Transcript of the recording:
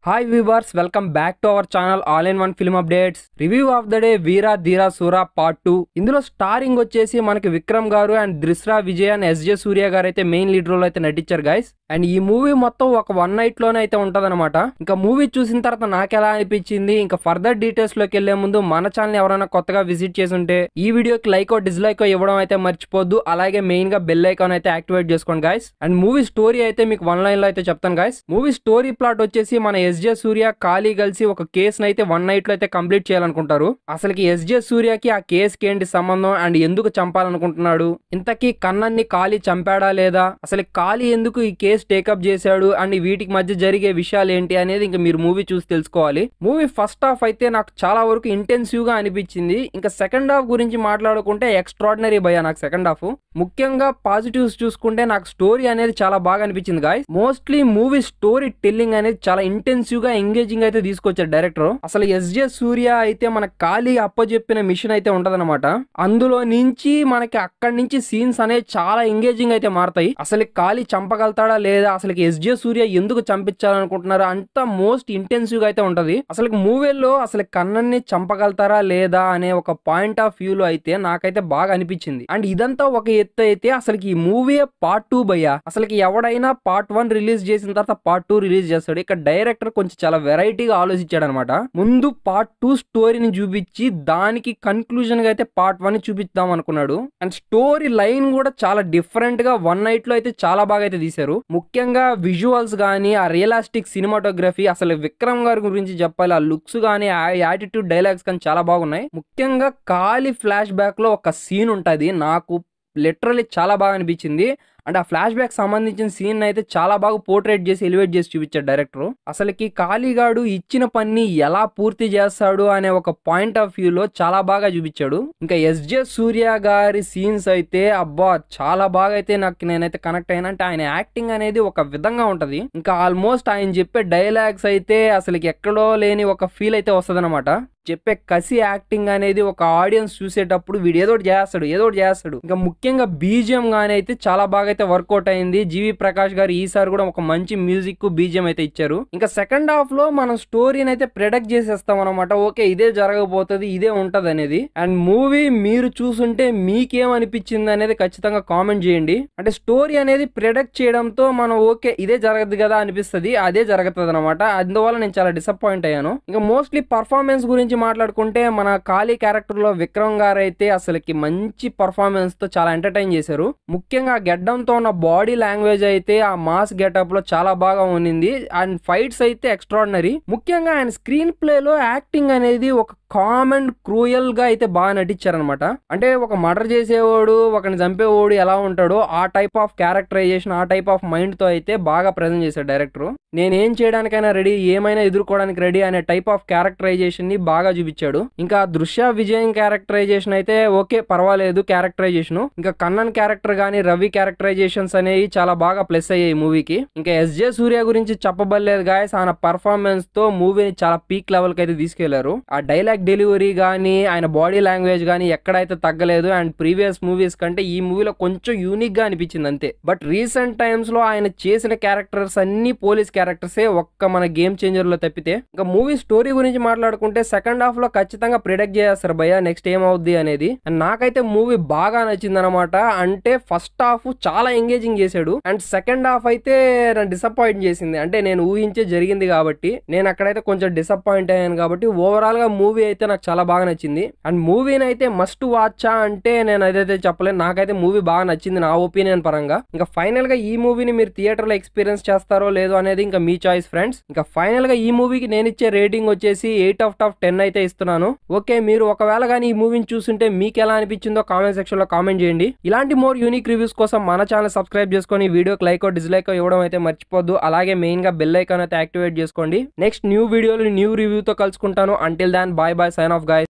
Hi viewers, welcome back to our channel All in One Film Updates. Review of the day Veera Dheera Sura Part 2. ఇందులో starring వచ్చేసి మనకి విక్రమ్ గారు and దిస్రా Vijay and SJ సూర్య గారు అయితే main lead role అయితే నటించారు guys. And ఈ movie మొత్తం ఒక వన్ నైట్ లోనే అయితే ఉంటదన్నమాట. ఇంకా మూవీ చూసిన తర్వాత నాకు ఎలా అనిపించింది, ఇంకా ఫర్దర్ డీటెయిల్స్ లోకి వెళ్లే ముందు మన ఛానల్ ఎవరైనా కొత్తగా విజిట్ చేసి ఉంటే ఈ వీడియోకి లైక్ డిస్లైక్ ఇవ్వడం అయితే మర్చిపోద్దు. అలాగే మెయిన్ గా బెల్ ఐకాన్ అయితే యాక్టివేట్ చేసుకోండి గైస్. అండ్ మూవీ స్టోరీ అయితే మీకు వన్ లైన్ లో అయితే చెప్తాను గైస్. మూవీ స్టోరీ ప్లాట్ వచ్చేసి మన ఎస్జే సూర్య ఖాళీ కలిసి ఒక కేసును అయితే వన్ నైట్ లో అయితే కంప్లీట్ చేయాలనుకుంటారు. అసలుకి ఎస్జే సూర్యకి ఆ కేసుకి ఏంటి సంబంధం అండ్ ఎందుకు చంపాలనుకుంటున్నాడు, ఇంతకీ కన్నన్ని ఖాళీ చంపాడా లేదా, అసలు ఖాళీ ఎందుకు ఈ కేసు టేకప్ చేశాడు అండ్ వీటికి మధ్య జరిగే విషయాలు ఏంటి అనేది ఇంకా మీరు మూవీ చూసి తెలుసుకోవాలి. మూవీ ఫస్ట్ హాఫ్ అయితే నాకు చాలా వరకు ఇంటెన్సివ్ గా అనిపించింది. ఇంకా సెకండ్ హాఫ్ గురించి మాట్లాడుకుంటే ఎక్స్ట్రాడినరీ భయ్యా నాకు సెకండ్ హాఫ్. ముఖ్యంగా పాజిటివ్స్ చూసుకుంటే నాకు స్టోరీ అనేది చాలా బాగా అనిపించింది guys. Mostly movie story telling అనేది చాలా ఇంటెన్సివ్ గా ఎంగేజింగ్ అయితే తీసుకొచ్చారు డైరెక్టర్. అసలు ఎస్జే సూర్య అయితే మన ఖాళీ అప్పచెప్పిన మిషన్ అయితే ఉంటదన్నమాట. అందులో నుంచి మనకి అక్కడి నుంచి సీన్స్ అనేది చాలా ఎంగేజింగ్ అయితే మారుతాయి. అసలు ఖాళీ చంపగలుగుతాడా లేదా, అసలు ఎస్జే సూర్య ఎందుకు చంపించాలనుకుంటున్నారా, అంత మోస్ట్ ఇంటెన్సివ్ గా అయితే ఉంటది. అసలు మూవీలో అసలు కన్నన్ని చంపగలుగుతారా లేదా అనే ఒక పాయింట్ ఆఫ్ వ్యూ లో అయితే నాకైతే బాగా అనిపించింది. అండ్ ఇదంతా ఒక ఎత్తు అయితే అసలు ఈ మూవీ పార్ట్ 2 భయ్యా. అసలు ఎవడైనా పార్ట్ 1 రిలీజ్ చేసిన తర్వాత పార్ట్ 2 రిలీజ్ చేస్తాడు. ఇక్కడ డైరెక్టర్ కొంచెం చాలా వెరైటీగా ఆలోచించాడు అనమాట. ముందు పార్ట్ 2 స్టోరీని చూపించి దానికి కన్క్లూజన్ గా అయితే పార్ట్ 1 చూపిద్దాం అనుకున్నాడు. అండ్ స్టోరీ లైన్ కూడా చాలా డిఫరెంట్ గా వన్ నైట్ లో అయితే చాలా బాగా అయితే తీశారు. ముఖ్యంగా విజువల్స్ గానీ, ఆ రియలిస్టిక్ సినిమాటోగ్రఫీ, అసలు విక్రమ్ గారి గురించి చెప్పాలి, ఆ లుక్స్ గానీ, ఆ యాటిట్యూడ్ డైలాగ్స్ కానీ చాలా బాగున్నాయి. ముఖ్యంగా ఖాళీ ఫ్లాష్ బ్యాక్ లో ఒక సీన్ ఉంటది, నాకు లిటరలీ చాలా బాగా అనిపించింది. అండ్ ఆ ఫ్లాష్ బ్యాక్ సంబంధించిన సీన్ అయితే చాలా బాగా పోర్ట్రేట్ చేసి ఎలివేట్ చేసి చూపించాడు డైరెక్టర్. అసలుకి ఖాళీగాడు ఇచ్చిన పని ఎలా పూర్తి చేస్తాడు అనే ఒక పాయింట్ ఆఫ్ వ్యూ లో చాలా బాగా చూపించాడు. ఇంకా ఎస్జే సూర్య గారి సీన్స్ అయితే అబ్బా చాలా బాగా అయితే నేనైతే కనెక్ట్ అయినా. అంటే ఆయన యాక్టింగ్ అనేది ఒక విధంగా ఉంటది. ఇంకా ఆల్మోస్ట్ ఆయన చెప్పే డైలాగ్స్ అయితే అసలు ఎక్కడో లేని ఒక ఫీల్ అయితే వస్తుంది అనమాట. చెప్పే కసి యాక్టింగ్ అనేది ఒక ఆడియన్స్ చూసేటప్పుడు వీడు ఏదో చేస్తాడు. ఇంకా ముఖ్యంగా బీజిఎం గానీ అయితే చాలా బాగా అయితే వర్కౌట్ అయింది. జీవి ప్రకాష్ గారు ఈసారి కూడా ఒక మంచి మ్యూజిక్ బీజిఎం అయితే ఇచ్చారు. ఇంకా సెకండ్ హాఫ్ లో మనం స్టోరీని అయితే ప్రెడిక్ట్ చేసేస్తాం అనమాట. ఓకే ఇదే జరగబోతుంది, ఇదే ఉంటది అనేది. అండ్ మూవీ మీరు చూసుంటే మీకేమనిపించింది అనేది ఖచ్చితంగా కామెంట్ చేయండి. అంటే స్టోరీ అనేది ప్రెడిక్ట్ చేయడంతో మనం ఓకే ఇదే జరగదు కదా అనిపిస్తుంది, అదే జరుగుతుంది అనమాట. అందువల్ల నేను చాలా డిసప్పాయింట్ అయ్యాను. ఇంకా మోస్ట్లీ పర్ఫార్మెన్స్ గురించి మాట్లాడుకుంటే మన ఖాళీ క్యారెక్టర్ లో విక్రమ్ గారు అయితే అసలుకి మంచి పర్ఫార్మెన్స్ తో చాలా ఎంటర్టైన్ చేశారు. ముఖ్యంగా గెడ్డంతో ఉన్న బాడీ లాంగ్వేజ్ అయితే ఆ మాస్ గెటప్ లో చాలా బాగా ఉన్నింది. అండ్ ఫైట్స్ అయితే ఎక్స్ట్రాడినరీ. ముఖ్యంగా ఆయన స్క్రీన్ ప్లే లో యాక్టింగ్ అనేది ఒక కామ్ అండ్ క్రూయల్ గా అయితే బాగా నటించారనమాట. అంటే ఒక మర్డర్ చేసేవాడు, ఒకని చంపేవాడు ఎలా ఉంటాడో ఆ టైప్ ఆఫ్ క్యారెక్టరైజేషన్, ఆ టైప్ ఆఫ్ మైండ్ తో అయితే బాగా ప్రెజెంట్ చేశాడు డైరెక్టర్. నేనేం చేయడానికైనా రెడీ, ఏమైనా ఎదుర్కోవడానికి రెడీ అనే టైప్ ఆఫ్ క్యారెక్టరైజేషన్ ని బాగా చూపించాడు. ఇంకా దృశ్య విజయన్ క్యారెక్టరైజేషన్ అయితే ఓకే పర్వాలేదు క్యారెక్టరైజేషన్. ఇంకా కన్నన్ క్యారెక్టర్ గానీ, రవి క్యారెక్టరైజేషన్స్ అనేవి చాలా బాగా ప్లస్ అయ్యాయి మూవీకి. ఇంకా ఎస్జే సూర్య గురించి చెప్పబడలేదు గాయస్. ఆయన పర్ఫార్మెన్స్ తో మూవీని చాలా పీక్ లెవెల్ కి అయితే తీసుకెళ్లారు. ఆ డైలాగ్ డెలివరీ గానీ, ఆయన బాడీ లాంగ్వేజ్ గానీ ఎక్కడైతే తగ్గలేదు. అండ్ ప్రీవియస్ మూవీస్ కంటే ఈ మూవీలో కొంచెం యూనిక్ గా అనిపించింది అంతే. బట్ రీసెంట్ టైమ్స్ లో ఆయన చేసిన క్యారెక్టర్స్ అన్ని పోలీస్ క్యారెక్టర్సే, ఒక్క మన గేమ్ చేంజర్ లో తప్పితే. ఇంకా మూవీ స్టోరీ గురించి మాట్లాడుకుంటే సెకండ్ హాఫ్ లో ఖచ్చితంగా ప్రిడిక్ట్ చేస్తారు భయ్యా నెక్స్ట్ ఏమవుద్ది అనేది. అండ్ నాకైతే మూవీ బాగా నచ్చింది అనమాట. అంటే ఫస్ట్ హాఫ్ చాలా ఎంగేజింగ్ చేశాడు, అండ్ సెకండ్ హాఫ్ అయితే డిసప్పాయింట్ చేసింది. అంటే నేను ఊహించే జరిగింది కాబట్టి నేను అక్కడైతే కొంచెం డిసప్పాయింట్ అయ్యాను. కాబట్టి ఓవరాల్ గా మూవీ అయితే నాకు చాలా బాగా నచ్చింది. అండ్ మూవీని అయితే మస్ట్ వాచా అంటే నేను అదైతే చెప్పలేను. నాకైతే మూవీ బాగా నచ్చింది నా ఒపీనియన్ పరంగా. ఇంకా ఫైనల్ గా ఈ మూవీని మీరు థియేటర్ లో ఎక్స్పీరియన్స్ చేస్తారో లేదో అనేది ఇంకా మీ చాయిస్ ఫ్రెండ్స్. ఇంకా ఫైనల్ గా ఈ మూవీకి నేను ఇచ్చే రేటింగ్ వచ్చేసి 8/10 అయితే ఇస్తున్నాను. ఓకే మీరు ఒకవేళ కానీ ఈ మూవీని చూస్తుంటే మీకు ఎలా అనిపించిందో కామెంట్ సెక్షన్ లో కామెంట్ చేయండి. ఇలాంటి మోర్ యూనిక్ రివ్యూస్ కోసం మన ఛానల్ సబ్స్క్రైబ్ చేసుకొని వీడియోకి లైక్ డిస్లైక్ ఇవ్వడం అయితే మర్చిపోద్దు. అలాగే మెయిన్ గా బెల్ ఐకాన్ అయితే యాక్టివేట్ చేసుకోండి. నెక్స్ట్ న్యూ వీడియోలు న్యూ రివ్యూతో కలుసుకుంటాను. Until then bye bye, sign off guys.